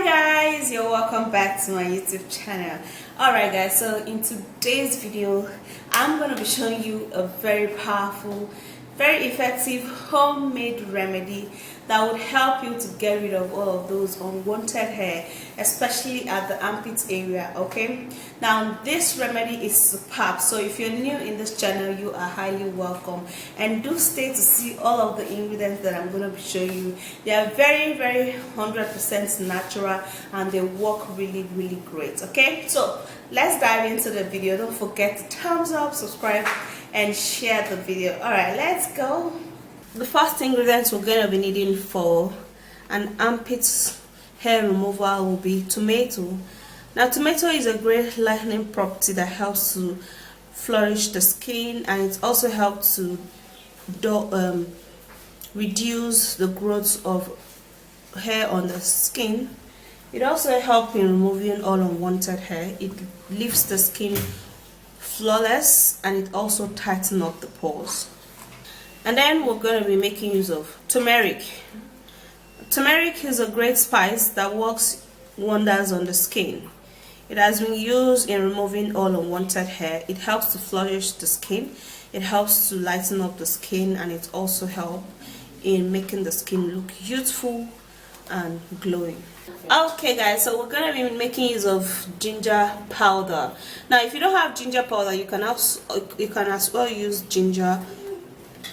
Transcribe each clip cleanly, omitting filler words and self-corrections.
Hi guys, you're welcome back to my YouTube channel. Alright guys, so in today's video I'm going to be showing you a very powerful, very effective homemade remedy that would help you to get rid of all of those unwanted hair, especially at the armpit area. Okay, now this remedy is superb, so if you're new in this channel you are highly welcome, and do stay to see all of the ingredients that I'm going to be showing you. They are very 100% natural and they work really great. Okay, so let's dive into the video. Don't forget to thumbs up, subscribe and share the video. Alright, let's go. The first ingredients we're going to be needing for an armpit hair removal will be tomato. Now tomato is a great lightening property that helps to flourish the skin, and it also helps to reduce the growth of hair on the skin. It also helps in removing all unwanted hair. It leaves the skin flawless, and it also tightens up the pores. And then we're going to be making use of turmeric. Turmeric is a great spice that works wonders on the skin. It has been used in removing all unwanted hair. It helps to flourish the skin, it helps to lighten up the skin, and it also helps in making the skin look youthful and glowing. Okay guys, so we're going to be making use of ginger powder. Now if you don't have ginger powder, you can as well use ginger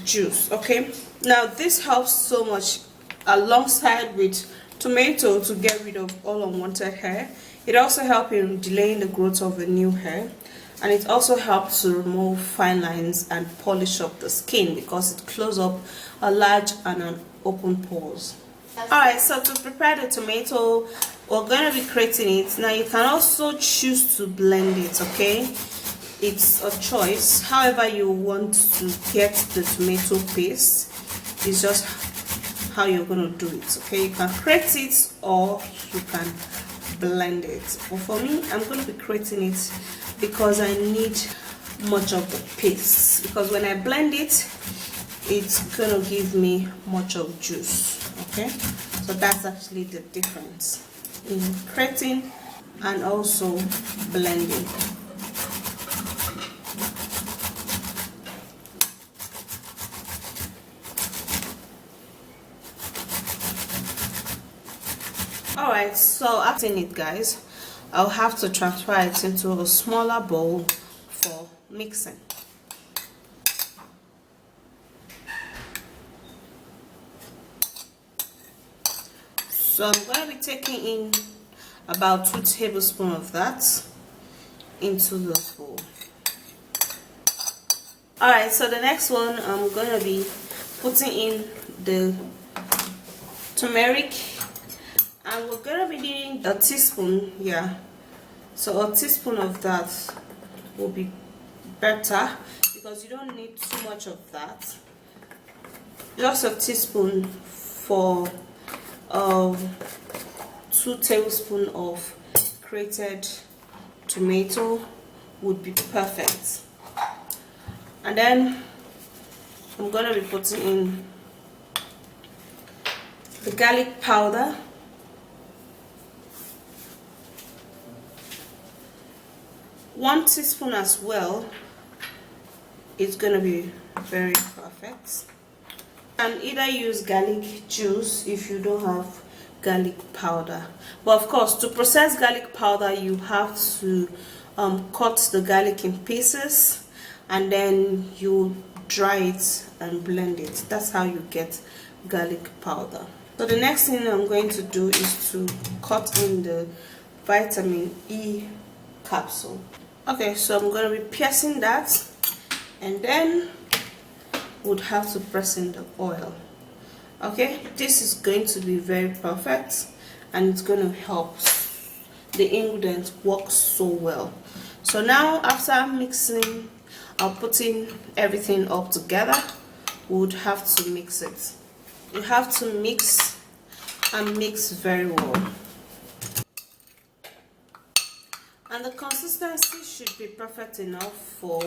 juice. Okay, now this helps so much alongside with tomato to get rid of all unwanted hair. It also helps in delaying the growth of the new hair, and it also helps to remove fine lines and polish up the skin because it closes up a large and an open pores. Alright, so to prepare the tomato, we're going to be grating it. Now you can also choose to blend it. Okay, it's a choice. However you want to get the tomato paste is just how you're going to do it. Okay, you can grate it or you can blend it, but for me I'm going to be grating it because I need much of the paste, because when I blend it, it's going to give me much of juice. Okay, so that's actually the difference in grating and also blending. Alright, so after it guys, I'll have to transfer it into a smaller bowl for mixing. So I'm going to be taking in about 2 tablespoons of that into the bowl. Alright, so the next one I'm going to be putting in the turmeric, and we're going to be needing a teaspoon. So a teaspoon of that will be better because you don't need too much of that. Just a teaspoon for 2 tablespoons of grated tomato would be perfect. And then I'm going to be putting in the garlic powder, one teaspoon as well. It's going to be very perfect. And either use garlic juice if you don't have garlic powder, but of course to process garlic powder you have to cut the garlic in pieces and then you dry it and blend it. That's how you get garlic powder. So the next thing I'm going to do is to cut in the vitamin E capsule. Okay, so I'm going to be piercing that, and then would have to press in the oil. Okay, this is going to be very perfect, and it's going to help the ingredients work so well. So now after mixing, I'll put in everything up together. We would have to mix it. You have to mix and mix very well, and the consistency should be perfect enough for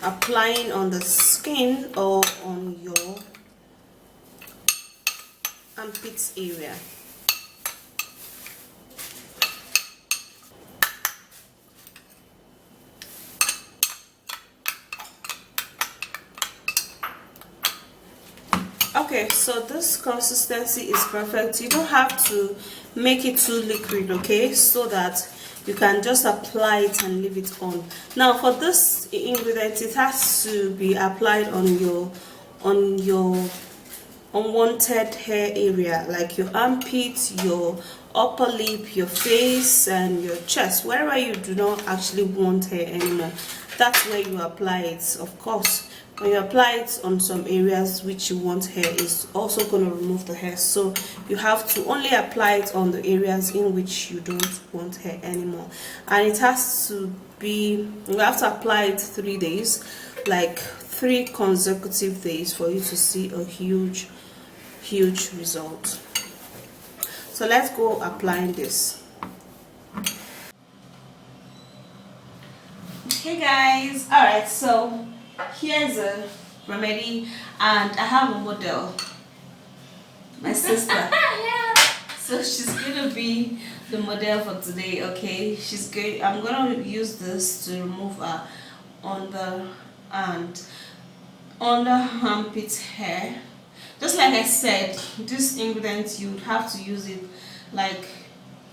applying on the skin or on your armpits area. Okay, so this consistency is perfect. You don't have to make it too liquid, okay, so that you can just apply it and leave it on. Now for this ingredient, it has to be applied on your unwanted hair area, like your armpit, your upper lip, your face, and your chest. Wherever you do not actually want hair anymore, that's where you apply it. Of course, when you apply it on some areas which you want hair, is also going to remove the hair, so you have to only apply it on the areas in which you don't want hair anymore. And it has to be, you have to apply it 3 days, like 3 consecutive days, for you to see a huge result. So let's go applying this. Hey guys, all right, so here's a remedy, and I have a model, my sister. Yeah. So she's gonna be the model for today. Okay, I'm gonna use this to remove her under armpit hair. Just like I said, this ingredient, you would have to use it like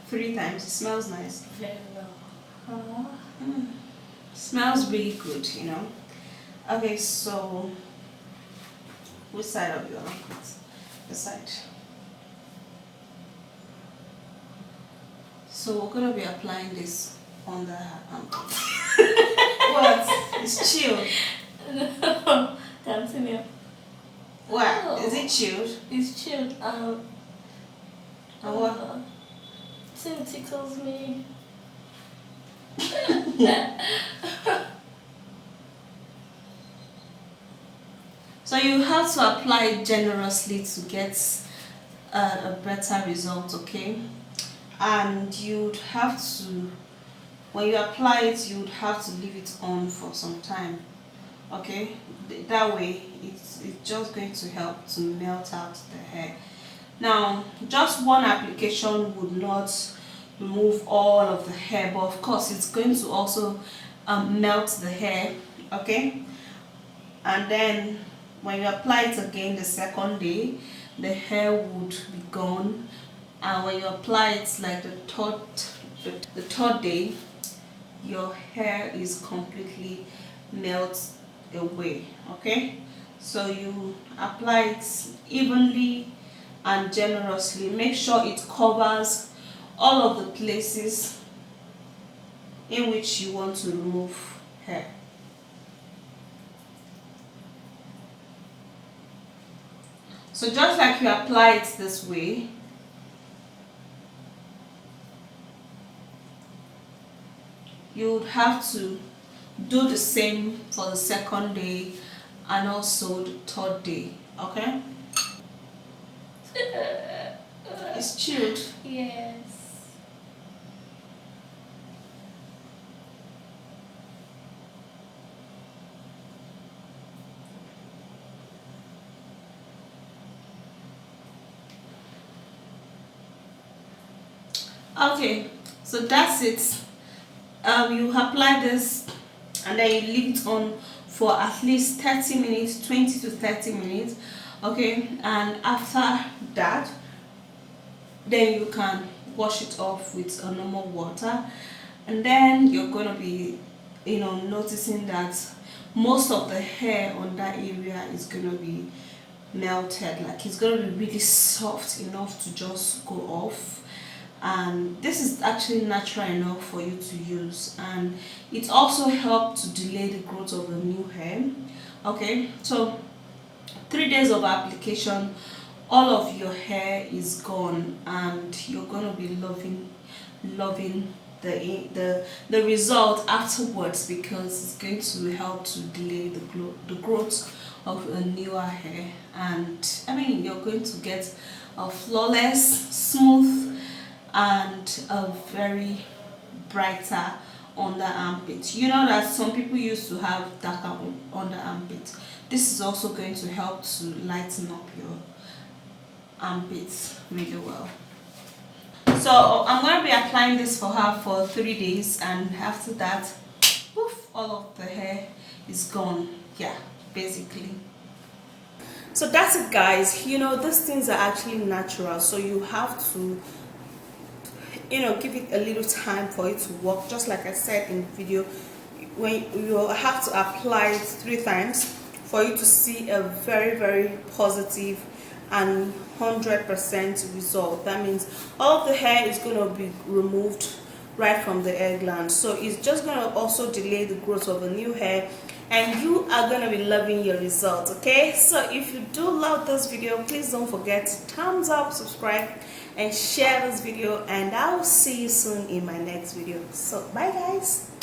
3 times. It smells nice. Very well. Smells really good, you know. Okay, so which side of your armpit? The side. So we're gonna be applying this on the armpit. What? It's chilled. No, continue. What? Oh. Is it chilled? It's chilled. And what? It tickles me. So you have to apply it generously to get a better result, okay? And you'd have to, when you apply it, you'd have to leave it on for some time, okay? That way it's just going to help to melt out the hair. Now just one application would not remove all of the hair, but of course it's going to also melt the hair, okay? And then when you apply it again the second day, the hair would be gone. And when you apply it like the third day, your hair is completely melt away, okay? So you apply it evenly and generously. Make sure it covers all of the places in which you want to remove hair. So just like you apply it this way, you would have to do the same for the second day and also the third day, okay? It's chilled. Yes. Okay, so that's it. You apply this and then you leave it on for at least 30 minutes, 20 to 30 minutes, okay? And after that, then you can wash it off with a normal water, and then you're going to be, you know, noticing that most of the hair on that area is going to be melted, like it's going to be really soft enough to just go off. And this is actually natural enough for you to use, and it also helps to delay the growth of the new hair, okay? So 3 days of application, all of your hair is gone, and you're going to be loving the result afterwards, because it's going to help to delay the growth of a newer hair. And I mean, you're going to get a flawless, smooth, and a very brighter under armpit. You know that some people used to have darker under armpit. This is also going to help to lighten up armpits really well. So I'm going to be applying this for her for 3 days, and after that, poof, all of the hair is gone. Yeah, basically. So that's it, guys. You know, these things are actually natural, so you have to, you know, give it a little time for it to work. Just like I said in the video, when you have to apply it 3 times for you to see a very positive and 100% result. That means all of the hair is going to be removed right from the hair gland, so it's just going to also delay the growth of a new hair, and you are going to be loving your results. Okay, so if you do love this video, please don't forget to thumbs up, subscribe, and share this video, and I'll see you soon in my next video. So bye guys.